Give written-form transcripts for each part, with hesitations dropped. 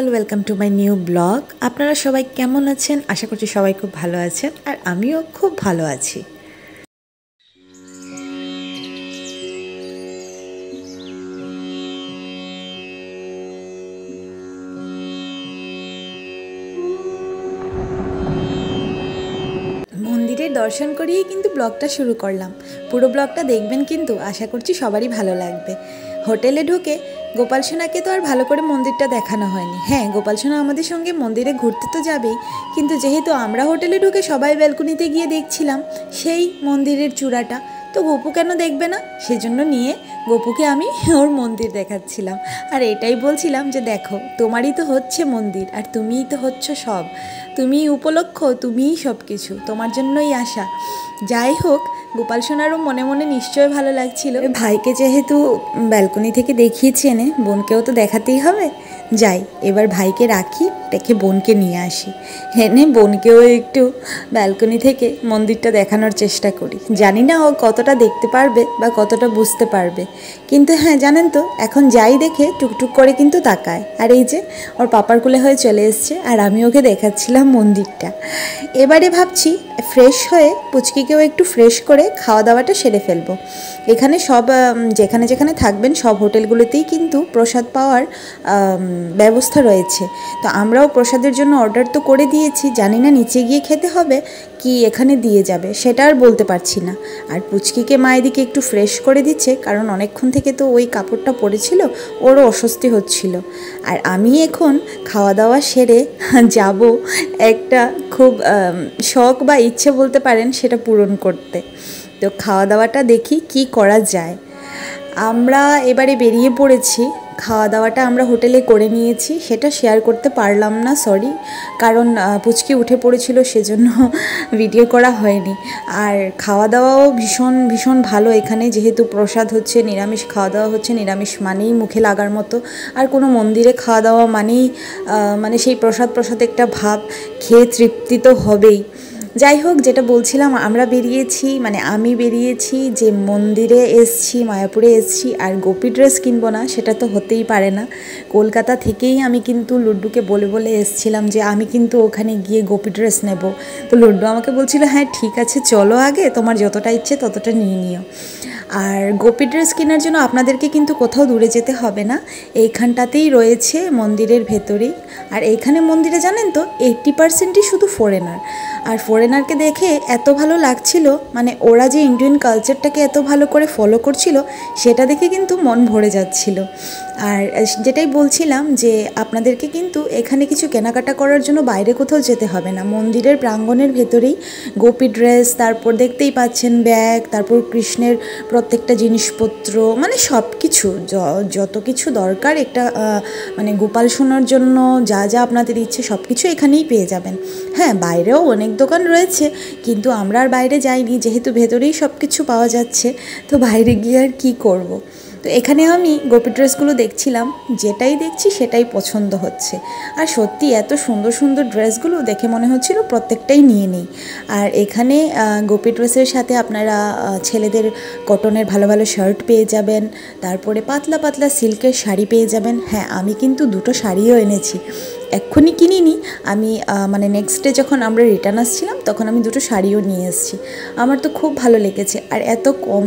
All, welcome to my new blog. আপনারা সবাই কেমন আছেন? আশা করছি সবাই খুব ভালো আছেন, আর আমিও খুব ভালো আছি। মন্দিরের দর্শন করিয়েই কিন্তু ব্লগটা শুরু করলাম। পুরো ব্লগটা দেখবেন, কিন্তু আশা করছি সবারই ভালো লাগবে। হোটেলে ঢুকে গোপাল সোনাকে তো আর ভালো করে মন্দিরটা দেখানো হয়নি। হ্যাঁ, গোপাল সোনা আমাদের সঙ্গে মন্দিরে ঘুরতে তো যাবেই, কিন্তু যেহেতু আমরা হোটেলে ঢুকে সবাই ব্যালকনিতে গিয়ে দেখছিলাম সেই মন্দিরের চূড়াটা, তো গপু কেন দেখবে না? সেজন্য নিয়ে গপুকে আমি ওর মন্দির দেখাচ্ছিলাম, আর এটাই বলছিলাম যে দেখো, তোমারই তো হচ্ছে মন্দির, আর তুমিই তো হচ্ছ সব, তুমিই উপলক্ষ, তুমিই সব কিছু, তোমার জন্যই আসা। যাই হোক, গোপাল সোনারও মনে মনে নিশ্চয় ভালো লাগছিল। ভাইকে যেহেতু ব্যালকনি থেকে দেখিয়েছি এনে, বোনকেও তো দেখাতেই হবে। যাই, এবার ভাইকে রাখি, রেখে বোনকে নিয়ে আসি, এনে বোনকেও একটু ব্যালকনি থেকে মন্দিরটা দেখানোর চেষ্টা করি। জানি না ও কতটা দেখতে পারবে বা কতটা বুঝতে পারবে, কিন্তু হ্যাঁ, জানেন তো, এখন যাই দেখে টুকটুক করে কিন্তু তাকায়। আর এই যে ওর পাপার কোলে হয়ে চলে এসছে, আর আমি ওকে দেখাচ্ছিলাম মন্দিরটা। এবারে ভাবছি ফ্রেশ হয়ে পুচকিকেও একটু ফ্রেশ করে খাওয়া দাওয়াটা সেরে ফেলবো। এখানে সব যেখানে যেখানে থাকবেন সব হোটেলগুলোতেই কিন্তু প্রসাদ পাওয়ার ব্যবস্থা রয়েছে। তো আমরাও প্রসাদের জন্য অর্ডার তো করে দিয়েছি, জানি না নিচে গিয়ে খেতে হবে কি এখানে দিয়ে যাবে, সেটা আর বলতে পারছি না। আর পুচকিকে মা এদিকে একটু ফ্রেশ করে দিচ্ছে, কারণ অনেকক্ষণ থেকে তো ওই কাপড়টা পরেছিল, ওরও অস্বস্তি হচ্ছিল। আর আমি এখন খাওয়া দাওয়া সেরে যাব একটা খুব শখ বা ইচ্ছে বলতে পারেন, সেটা পূরণ করতে। তো খাওয়া দাওয়াটা দেখি কি করা যায়। আমরা এবারে বেরিয়ে পড়েছি। খাওয়া দাওয়াটা আমরা হোটেলে করে নিয়েছি, সেটা শেয়ার করতে পারলাম না, সরি, কারণ পুচকি উঠে পড়েছিল, সেজন্য ভিডিও করা হয়নি। আর খাওয়া দাওয়াও ভীষণ ভীষণ ভালো এখানে, যেহেতু প্রসাদ হচ্ছে, নিরামিষ খাওয়া দাওয়া হচ্ছে, নিরামিষ মানেই মুখে লাগার মতো। আর কোনো মন্দিরে খাওয়া দাওয়া মানেই মানে সেই প্রসাদ প্রসাদ একটা ভাব, খেয়ে তৃপ্তি তো হবেই। যাই হোক, যেটা বলছিলাম, আমরা বেরিয়েছি, মানে আমি বেরিয়েছি যে মন্দিরে এসছি, মায়াপুরে এসছি, আর গোপী ড্রেস কিনবো না সেটা তো হতেই পারে না। কলকাতা থেকেই আমি কিন্তু লুড্ডুকে বলে বলে এসছিলাম যে আমি কিন্তু ওখানে গিয়ে গোপী ড্রেস নেব। তো লুড্ডু আমাকে বলছিল, হ্যাঁ ঠিক আছে, চলো, আগে তোমার যতটা ইচ্ছে ততটা নিয়ে নিও। আর গোপী ড্রেস কেনার জন্য আপনাদেরকে কিন্তু কোথাও দূরে যেতে হবে না, এইখানটাতেই রয়েছে মন্দিরের ভেতরেই। আর এইখানে মন্দিরে জানেন তো 80%ই শুধু ফরেনার। আর ফরেনারকে দেখে এত ভালো লাগছিল, মানে ওরা যে ইন্ডিয়ান কালচারটাকে এত ভালো করে ফলো করছিল, সেটা দেখে কিন্তু মন ভরে যাচ্ছিল। আর যেটাই বলছিলাম যে আপনাদেরকে কিন্তু এখানে কিছু কেনাকাটা করার জন্য বাইরে কোথাও যেতে হবে না, মন্দিরের প্রাঙ্গণের ভেতরেই গোপী ড্রেস, তারপর দেখতেই পাচ্ছেন ব্যাগ, তারপর কৃষ্ণের প্রত্যেকটা জিনিসপত্র, মানে সব কিছু, যত কিছু দরকার একটা মানে গোপাল সোনার জন্য যা যা আপনাদের ইচ্ছে সব কিছু এখানেই পেয়ে যাবেন। হ্যাঁ, বাইরেও অনেক দোকান রয়েছে, কিন্তু আমরা আর বাইরে যাইনি, যেহেতু ভেতরেই সব কিছু পাওয়া যাচ্ছে, তো বাইরে গিয়ে আর কী করব। তো এখানে আমি গোপী ড্রেসগুলো দেখছিলাম, যেটাই দেখছি সেটাই পছন্দ হচ্ছে। আর সত্যি এত সুন্দর সুন্দর ড্রেসগুলো দেখে মনে হচ্ছিল প্রত্যেকটাই নিয়ে নিই। আর এখানে গোপী ড্রেসের সাথে আপনারা ছেলেদের কটনের ভালো ভালো শার্ট পেয়ে যাবেন, তারপরে পাতলা পাতলা সিল্কের শাড়ি পেয়ে যাবেন। হ্যাঁ, আমি কিন্তু দুটো শাড়িও এনেছি, এক্ষুনি কিনিনি আমি, মানে নেক্সট ডে যখন আমরা রিটার্ন আসছিলাম তখন আমি দুটো শাড়িও নিয়ে এসেছি। আমার তো খুব ভালো লেগেছে, আর এত কম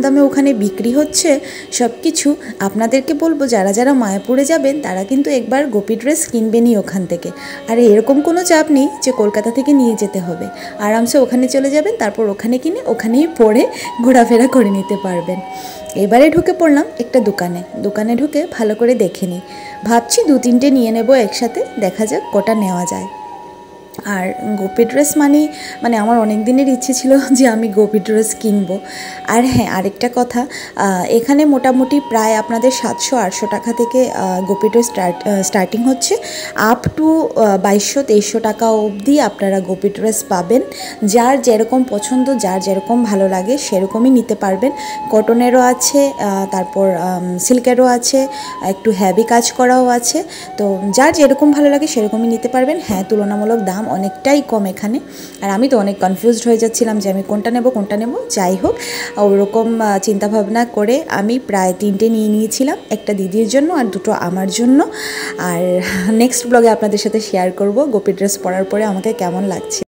দামে ওখানে বিক্রি হচ্ছে সব কিছু। আপনাদেরকে বলবো, যারা যারা মায়াপুরে যাবেন তারা কিন্তু একবার গোপী ড্রেস কিনবেনই ওখান থেকে। আর এরকম কোনো চাপ নেই যে কলকাতা থেকে নিয়ে যেতে হবে, আরামসে ওখানে চলে যাবেন, তারপর ওখানে কিনে ওখানেই পরে ঘোরাফেরা করে নিতে পারবেন। এবারে ঢুকে পড়লাম একটা দোকানে ঢুকে ভালো করে দেখে নিই, ভাবছি 2-3টে নিয়ে নেব একসাথে, দেখা যাক কটা নেওয়া যায়। আর গোপী ড্রেস মানে আমার অনেক দিনের ইচ্ছে ছিল যে আমি গোপী ড্রেস কিনবো। আর হ্যাঁ, আরেকটা কথা, এখানে মোটামুটি প্রায় আপনাদের 700-800 টাকা থেকে গোপী ড্রেস স্টার্টিং হচ্ছে, আপ টু 2200-2300 টাকা অবধি আপনারা গোপী ড্রেস পাবেন। যার যেরকম পছন্দ, যার যেরকম ভালো লাগে সেরকমই নিতে পারবেন। কটনেরও আছে, তারপর সিল্কেরও আছে, একটু হ্যাভি কাজ করাও আছে, তো যার যেরকম ভালো লাগে সেরকমই নিতে পারবেন। হ্যাঁ, তুলনামূলক দাম অনেকটাই কম এখানে। আর আমি তো অনেক কনফিউজড হয়ে যাচ্ছিলাম যে আমি কোনটা নেব। যাই হোক, ওরকম চিন্তাভাবনা করে আমি প্রায় 3টে নিয়ে নিয়েছিলাম, একটা দিদির জন্য আর 2টো আমার জন্য। আর নেক্সট ব্লগে আপনাদের সাথে শেয়ার করব গোপী ড্রেস পরার পরে আমাকে কেমন লাগছে।